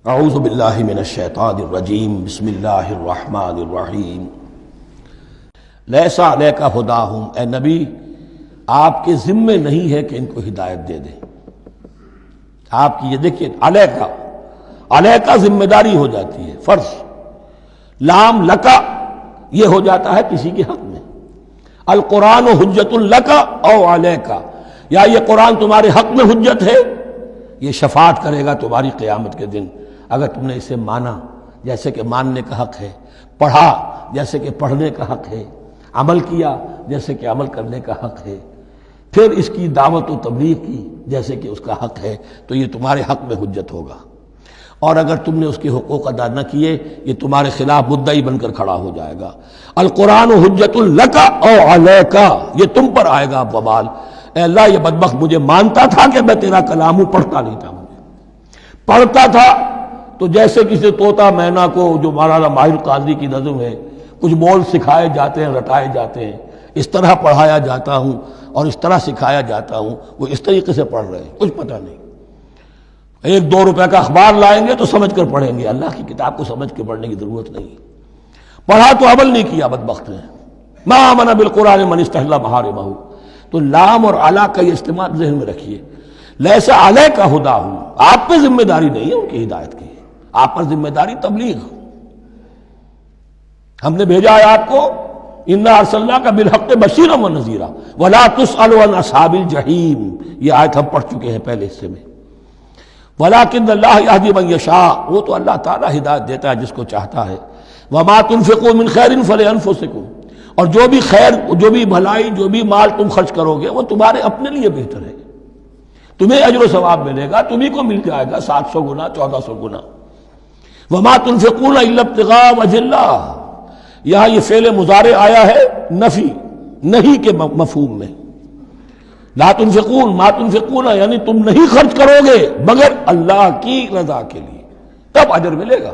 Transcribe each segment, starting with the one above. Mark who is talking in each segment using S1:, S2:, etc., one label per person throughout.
S1: اعوذ باللہ من الشیطان الرجیم بسم اللہ الرحمن الرحیم لیس علیک ہداہم، اے نبی آپ کے ذمے نہیں ہے کہ ان کو ہدایت دے دیں۔ آپ کی یہ دیکھیے علیکا ذمہ داری ہو جاتی ہے، فرض۔ لام لکا یہ ہو جاتا ہے کسی کے حق میں۔ القرآن حجت لکا او علیکا، یا یہ قرآن تمہارے حق میں حجت ہے، یہ شفاعت کرے گا تمہاری قیامت کے دن اگر تم نے اسے مانا جیسے کہ ماننے کا حق ہے، پڑھا جیسے کہ پڑھنے کا حق ہے، عمل کیا جیسے کہ عمل کرنے کا حق ہے، پھر اس کی دعوت و تبلیغ کی جیسے کہ اس کا حق ہے، تو یہ تمہارے حق میں حجت ہوگا۔ اور اگر تم نے اس کے حقوق ادا نہ کیے، یہ تمہارے خلاف مدعی بن کر کھڑا ہو جائے گا۔ القرآن حجت لک او علیک، یہ تم پر آئے گا وبال۔ اے اللہ یہ بدبخت مجھے مانتا تھا کہ میں تیرا کلام ہوں، پڑھتا نہیں تھا، مجھے پڑھتا تھا تو جیسے کسی طوطا مینا کو، جو مولانا ماہر قاضی کی نظم ہے، کچھ بول سکھائے جاتے ہیں، رٹائے جاتے ہیں، اس طرح پڑھایا جاتا ہوں اور اس طرح سکھایا جاتا ہوں، وہ اس طریقے سے پڑھ رہے ہیں، کچھ پتہ نہیں۔ 1-2 روپے کا اخبار لائیں گے تو سمجھ کر پڑھیں گے، اللہ کی کتاب کو سمجھ کے پڑھنے کی ضرورت نہیں۔ پڑھا تو عمل نہیں کیا بدبخت نے۔ ما آمن بالقرآن من استحل محارمہ، تو لام اور علی کا یہ استعمال ذہن میں رکھیے۔ لیس علیک ہداہم، آپ پہ ذمہ داری نہیں ہے ان کی ہدایت کی، آپ پر ذمہ داری تبلیغ۔ ہم نے بھیجا ہے آپ کو، انا ارسلناک بالحق بشیرا ونذیرا ولا تسأل عن اصحاب الجحیم، یہ آیت ہم پڑھ چکے ہیں پہلے حصے میں۔ ولکن اللہ یہدی من یشاء، وہ تو اللہ تعالیٰ ہدایت دیتا ہے جس کو چاہتا ہے۔ وما تنفقوا من خیر فلانفسکم، اور جو بھی خیر، جو بھی بھلائی، جو بھی مال تم خرچ کرو گے وہ تمہارے اپنے لیے بہتر ہے، تمہیں اجر و ثواب ملے گا، تمہیں کو مل جائے گا 700 گنا 1400 گنا۔ وما تنفقون الا ابتغاء وجه اللہ، یہاں یہ فعل مضارع آیا ہے نفی نہیں کے مفہوم میں۔ لا تنفقون، ما تنفقون یعنی تم نہیں خرچ کرو گے مگر اللہ کی رضا کے لیے، تب اجر ملے گا۔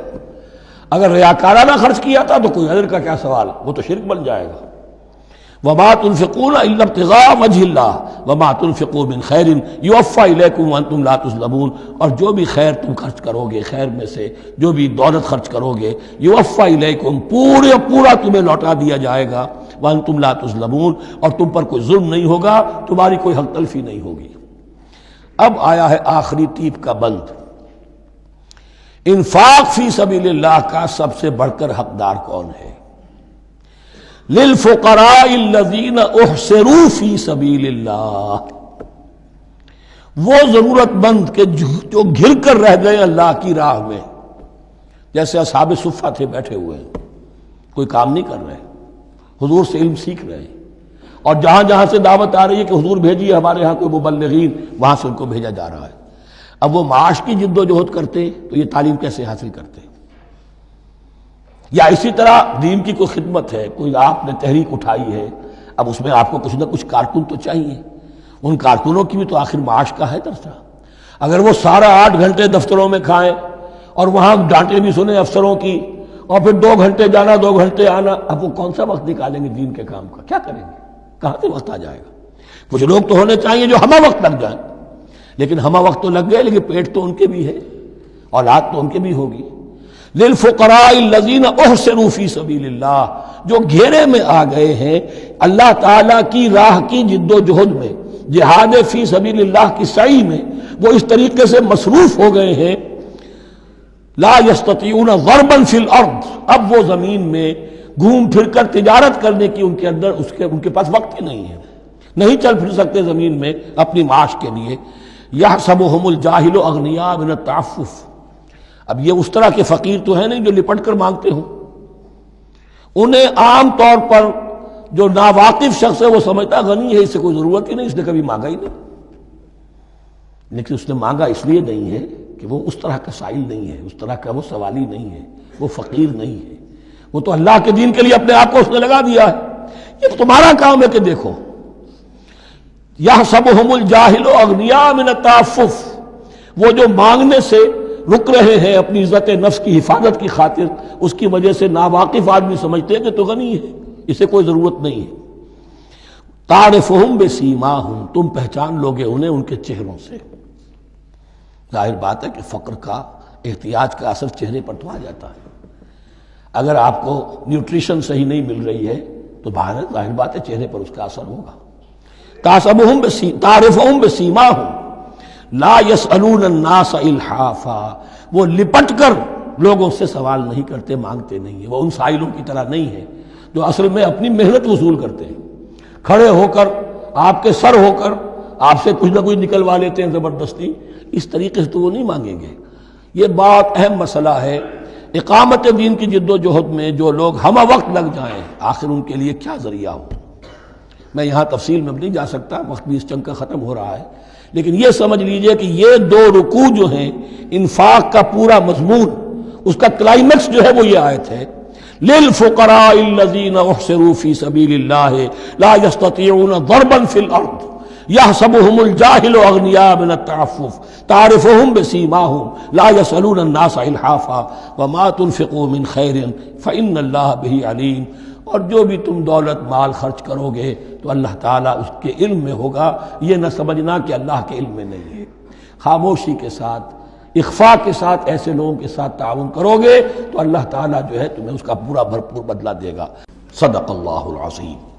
S1: اگر ریاکارانہ خرچ کیا تھا تو کوئی اجر کا کیا سوال، وہ تو شرک بن جائے گا۔ وما تنفقون الا ابتغاء وجه اللہ وما تنفقوا من خیر یوفى الیکم وانتم لا تظلمون، اور جو بھی خیر تم خرچ کرو گے، خیر میں سے جو بھی دولت خرچ کرو گے، یوفى الیکم، پورا تمہیں لوٹا دیا جائے گا، وانتم لا تظلمون، اور تم پر کوئی ظلم نہیں ہوگا، تمہاری کوئی حق تلفی نہیں ہوگی۔ اب آیا ہے آخری ٹیپ کا بند۔ انفاق فی سبیل اللہ کا سب سے بڑھ کر حقدار کون ہے؟ للفقراء الذین احصروا فی سبیل اللہ، وہ ضرورت مند کہ جو گھر کر رہ گئے اللہ کی راہ میں، جیسے اصحاب صفہ تھے، بیٹھے ہوئے ہیں، کوئی کام نہیں کر رہے، حضور سے علم سیکھ رہے ہیں، اور جہاں جہاں سے دعوت آ رہی ہے کہ حضور بھیجیے ہمارے ہاں کوئی مبلغین، وہاں سے ان کو بھیجا جا رہا ہے۔ اب وہ معاش کی جد و جہد کرتے تو یہ تعلیم کیسے حاصل کرتے؟ یا اسی طرح دین کی کوئی خدمت ہے، کوئی آپ نے تحریک اٹھائی ہے، اب اس میں آپ کو کچھ نہ کچھ کارکن تو چاہیے، ان کارکنوں کی بھی تو آخر معاش کا ہے درجہ۔ اگر وہ سارا 8 گھنٹے دفتروں میں کھائیں اور وہاں ڈانٹے بھی سنیں افسروں کی، اور پھر 2 گھنٹے جانا 2 گھنٹے آنا، اب وہ کون سا وقت نکالیں گے دین کے کام کا؟ کیا کریں گے؟ کہاں سے وقت آ جائے گا؟ کچھ لوگ تو ہونے چاہیے جو ہمہ وقت لگ جائیں، لیکن ہمہ وقت تو لگ گئے، لیکن پیٹ تو ان کے بھی ہے، اولاد تو ان کے بھی ہوگی۔ للفقراء الذین احصروا فی سبیل اللہ، جو گھیرے میں آ گئے ہیں اللہ تعالیٰ کی راہ کی جد و جہد میں، جہاد فی سبیل اللہ کی سعی میں، وہ اس طریقے سے مصروف ہو گئے ہیں، لا یستطیعون ضربا فی الارض، اب وہ زمین میں گھوم پھر کر تجارت کرنے کی ان کے اندر ان کے پاس وقت ہی نہیں ہے، نہیں چل پھر سکتے زمین میں اپنی معاش کے لیے۔ یحسبهم الجاہل اغنیاء من التعفف، اب یہ اس طرح کے فقیر تو ہیں نہیں جو لپٹ کر مانگتے ہوں، انہیں عام طور پر جو ناواقف شخص ہے وہ سمجھتا غنی ہے، اس سے کوئی ضرورت ہی نہیں، اس نے کبھی مانگا ہی نہیں۔ لیکن اس نے مانگا اس لیے نہیں ہے کہ وہ اس طرح کا سائل نہیں ہے، اس طرح کا وہ سوالی نہیں ہے، وہ فقیر نہیں ہے، وہ تو اللہ کے دین کے لیے اپنے آپ کو اس نے لگا دیا ہے۔ یہ تمہارا کام ہے کہ دیکھو، یحسبهم الجاہل اغنیاء من التعفف، وہ جو مانگنے سے رک رہے ہیں اپنی عزت نفس کی حفاظت کی خاطر، اس کی وجہ سے ناواقف آدمی سمجھتے ہیں کہ تو غنی ہے، اسے کوئی ضرورت نہیں ہے۔ تعرفهم بسیماہم، تم پہچان لوگے انہیں ان کے چہروں سے۔ ظاہر بات ہے کہ فقر کا احتیاط کا اثر چہرے پر تو آ جاتا ہے۔ اگر آپ کو نیوٹریشن صحیح نہیں مل رہی ہے تو ظاہر بات ہے چہرے پر اس کا اثر ہوگا۔ تعرفہم بسیماہم لا یسألون الناس الحافا، وہ لپٹ کر لوگوں سے سوال نہیں کرتے، مانگتے نہیں ہیں، وہ ان سائلوں کی طرح نہیں ہے جو اصل میں اپنی محنت وصول کرتے ہیں، کھڑے ہو کر آپ کے سر ہو کر آپ سے کچھ نہ کچھ نکلوا لیتے ہیں زبردستی، اس طریقے سے تو وہ نہیں مانگیں گے۔ یہ بات اہم مسئلہ ہے۔ اقامت دین کی جد و جہد میں جو لوگ ہمہ وقت لگ جائیں، آخر ان کے لیے کیا ذریعہ ہو۔ میں یہاں تفصیل میں نہیں جا سکتا، وقت بھی اس چنگ کا ختم ہو رہا ہے، لیکن یہ سمجھ لیجئے کہ یہ دو رکوع جو ہیں، انفاق کا پورا مضمون، اس کا کلائمیکس جو ہے وہ یہ آیت ہے، للفقراء الذین احصروا فی سبیل اللہ لا یستطیعون ضربا فی الارض یحسبهم الجاہل اغنیاء من التعفف تعرفهم بسیماہم لا یسألون الناس الحافا وما تنفقوا من خیر فإن اللہ بہ علیم۔ اور جو بھی تم دولت مال خرچ کرو گے تو اللہ تعالیٰ اس کے علم میں ہوگا، یہ نہ سمجھنا کہ اللہ کے علم میں نہیں ہے۔ خاموشی کے ساتھ، اخفاء کے ساتھ ایسے لوگوں کے ساتھ تعاون کرو گے تو اللہ تعالیٰ جو ہے تمہیں اس کا پورا بھرپور بدلہ دے گا۔ صدق اللہ العظیم۔